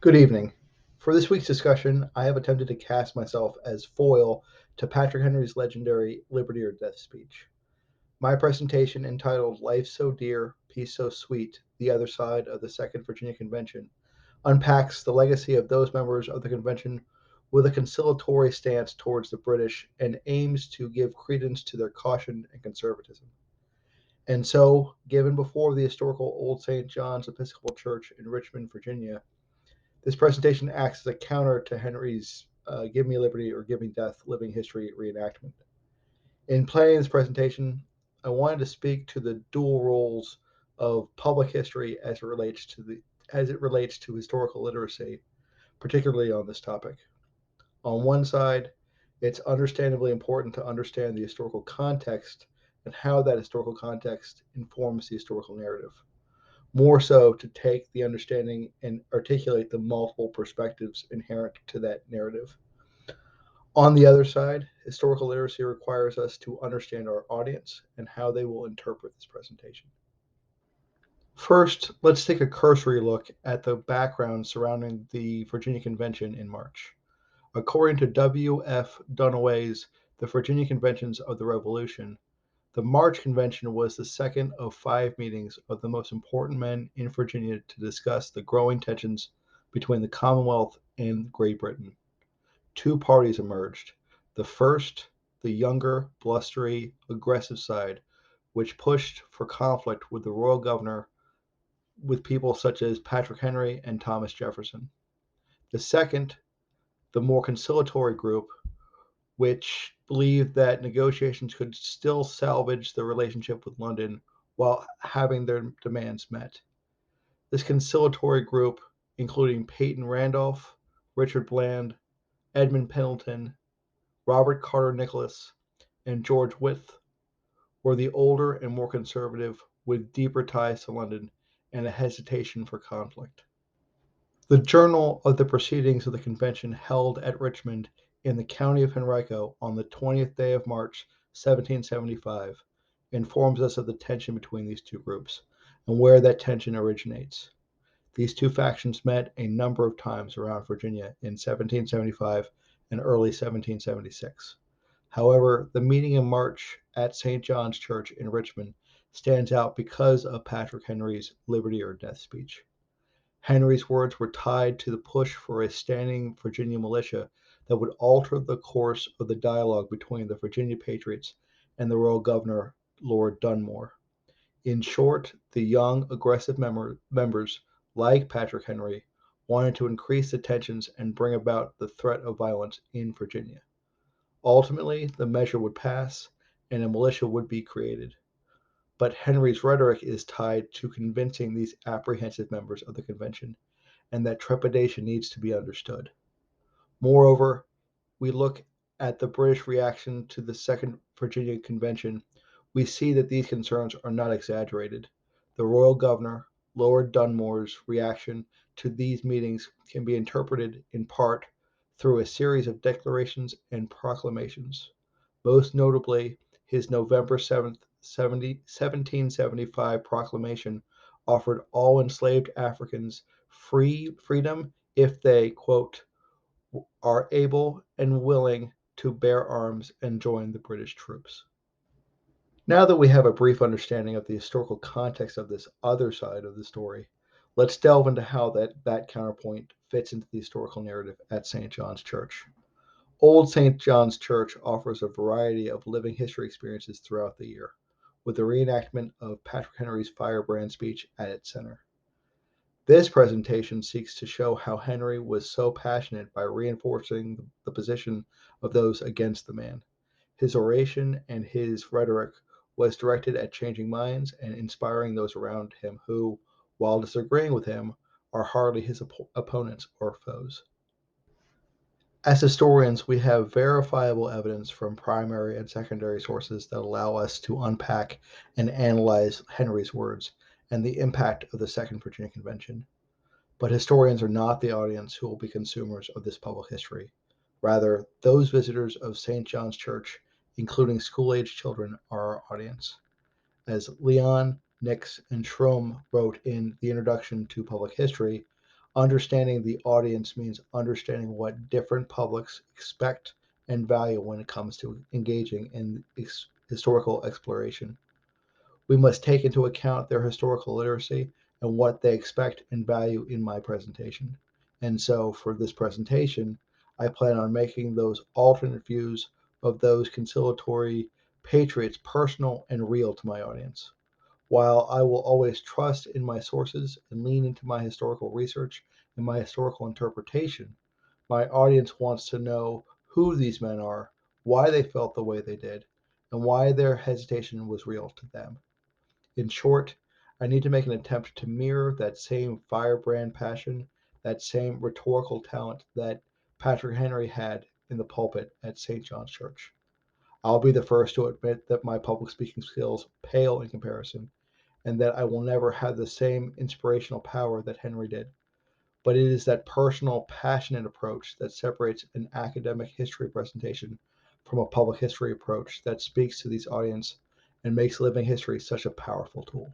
Good evening. For this week's discussion, I have attempted to cast myself as foil to Patrick Henry's legendary Liberty or Death speech. My presentation, entitled Life So Dear, Peace So Sweet, The Other Side of the Second Virginia Convention, unpacks the legacy of those members of the convention with a conciliatory stance towards the British and aims to give credence to their caution and conservatism. And so, given before the historical Old St. John's Episcopal Church in Richmond, Virginia, this presentation acts as a counter to Henry's Give Me Liberty or Give Me Death Living History reenactment. In planning this presentation, I wanted to speak to the dual roles of public history as it relates to historical literacy, particularly on this topic. On one side, it's understandably important to understand the historical context and how that historical context informs the historical narrative, more so to take the understanding and articulate the multiple perspectives inherent to that narrative. On the other side, historical literacy requires us to understand our audience and how they will interpret this presentation. First, let's take a cursory look at the background surrounding the Virginia Convention in March. According to W.F. Dunaway's The Virginia Conventions of the Revolution, the March Convention was the second of 5 meetings of the most important men in Virginia to discuss the growing tensions between the Commonwealth and Great Britain. Two parties emerged. The first, the younger, blustery, aggressive side, which pushed for conflict with the royal governor with people such as Patrick Henry and Thomas Jefferson. The second, the more conciliatory group, which believed that negotiations could still salvage the relationship with London while having their demands met. This conciliatory group, including Peyton Randolph, Richard Bland, Edmund Pendleton, Robert Carter Nicholas, and George Wythe, were the older and more conservative, with deeper ties to London and a hesitation for conflict. The journal of the proceedings of the convention held at Richmond in the county of Henrico on the 20th day of March, 1775, informs us of the tension between these two groups and where that tension originates. These two factions met a number of times around Virginia in 1775 and early 1776. However, the meeting in March at St. John's Church in Richmond stands out because of Patrick Henry's Liberty or Death speech. Henry's words were tied to the push for a standing Virginia militia that would alter the course of the dialogue between the Virginia Patriots and the royal governor, Lord Dunmore. In short, the young, aggressive members, like Patrick Henry, wanted to increase the tensions and bring about the threat of violence in Virginia. Ultimately, the measure would pass and a militia would be created. But Henry's rhetoric is tied to convincing these apprehensive members of the convention, and that trepidation needs to be understood. Moreover, we look at the British reaction to the Second Virginia Convention, we see that these concerns are not exaggerated. The royal governor, Lord Dunmore's reaction to these meetings can be interpreted in part through a series of declarations and proclamations. Most notably, his November 7th, 1775 proclamation offered all enslaved Africans freedom if they, quote, are able and willing to bear arms and join the British troops. Now that we have a brief understanding of the historical context of this other side of the story, let's delve into how that counterpoint fits into the historical narrative at St. John's Church. Old St. John's Church offers a variety of living history experiences throughout the year, with the reenactment of Patrick Henry's firebrand speech at its center. This presentation seeks to show how Henry was so passionate by reinforcing the position of those against the man. His oration and his rhetoric was directed at changing minds and inspiring those around him who, while disagreeing with him, are hardly his opponents or foes. As historians, we have verifiable evidence from primary and secondary sources that allow us to unpack and analyze Henry's words and the impact of the Second Virginia Convention. But historians are not the audience who will be consumers of this public history. Rather, those visitors of St. John's Church, including school-aged children, are our audience. As Leon, Nix, and Schromm wrote in the introduction to public history, Understanding the audience means understanding what different publics expect and value when it comes to engaging in historical exploration. We must take into account their historical literacy and what they expect and value in my presentation. And so for this presentation, I plan on making those alternate views of those conciliatory patriots personal and real to my audience. While I will always trust in my sources and lean into my historical research and my historical interpretation, my audience wants to know who these men are, why they felt the way they did, and why their hesitation was real to them. In short, I need to make an attempt to mirror that same firebrand passion, that same rhetorical talent that Patrick Henry had in the pulpit at St. John's Church. I'll be the first to admit that my public speaking skills pale in comparison, and that I will never have the same inspirational power that Henry did. But it is that personal, passionate approach that separates an academic history presentation from a public history approach that speaks to these audience and makes living history such a powerful tool.